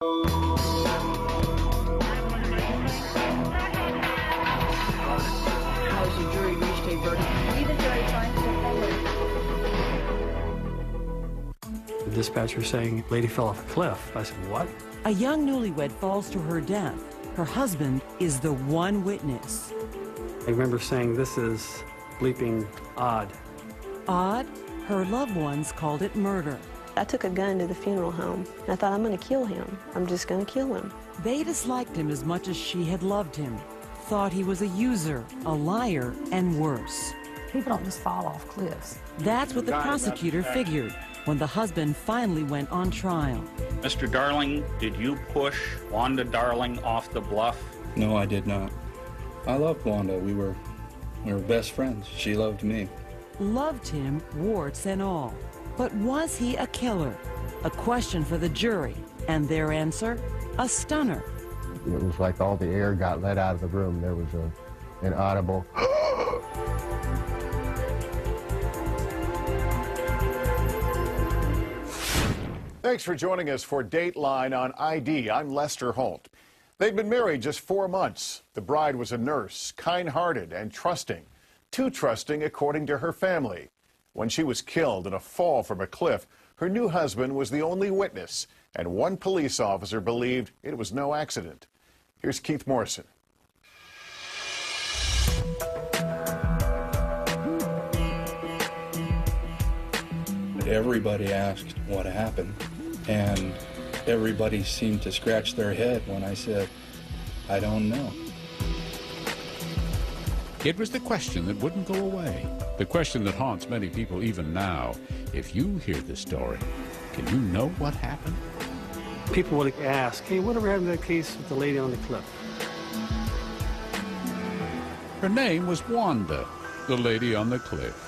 Has the jury reached a verdict? The jury finds The dispatcher saying, lady fell off a cliff. I said, what? A young newlywed falls to her death. Her husband is the one witness. I remember saying, this is bleeping odd. Odd? Her loved ones called it murder. I took a gun to the funeral home. I thought, I'm going to kill him. I'm just going to kill him. They disliked him as much as she had loved him. Thought he was a user, a liar, and worse. People don't just fall off cliffs. That's what the prosecutor figured when the husband finally went on trial. Mr. Darling, did you push Wanda Darling off the bluff? No, I did not. I loved Wanda. We were best friends. She loved me. Loved him, warts and all. But was he a killer? A question for the jury, and their answer? A stunner. It was like all the air got let out of the room. There was an audible Thanks for joining us for Dateline on ID. I'm Lester Holt. They'd been married just 4 months. The bride was a nurse, kind-hearted and trusting. Too trusting, according to her family. When she was killed in a fall from a cliff, her new husband was the only witness, and one police officer believed it was no accident. Here's Keith Morrison. Everybody asked what happened, and everybody seemed to scratch their head when I said, I don't know. It was the question that wouldn't go away, the question that haunts many people even now. If you hear the story, can you know what happened? People would ask, hey, whatever happened to that case with the lady on the cliff? Her name was Wanda, the lady on the cliff.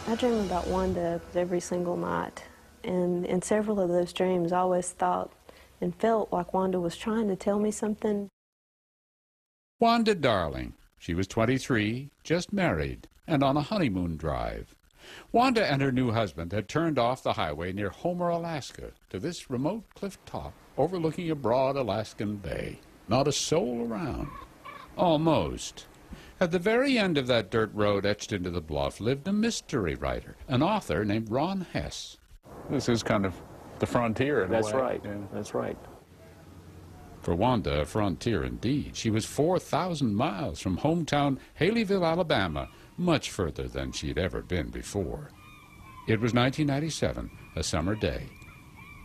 I dream about Wanda every single night. And in several of those dreams, I always thought and felt like Wanda was trying to tell me something. Wanda Darling. She was 23, just married, and on a honeymoon drive. Wanda and her new husband had turned off the highway near Homer, Alaska, to this remote cliff top overlooking a broad Alaskan bay. Not a soul around. Almost. At the very end of that dirt road etched into the bluff lived a mystery writer, an author named Ron Hess. This is kind of the frontier in a way. That's right. Yeah. That's right. For Wanda, a frontier indeed. She was 4,000 miles from hometown Haleyville, Alabama, much further than she'd ever been before. It was 1997, a summer day.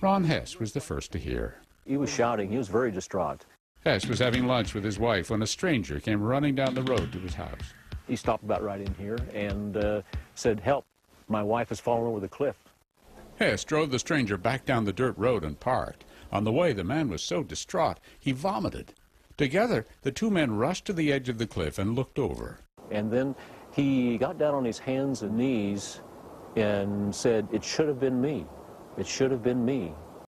Ron Hess was the first to hear. He was shouting. He was very distraught. Hess was having lunch with his wife when a stranger came running down the road to his house. He stopped about right in here and said, help, my wife has fallen over the cliff. Hess drove the stranger back down the dirt road and parked. On the way, the man was so distraught, he vomited. Together, the two men rushed to the edge of the cliff and looked over. And then he got down on his hands and knees and said, it should have been me. It should have been me.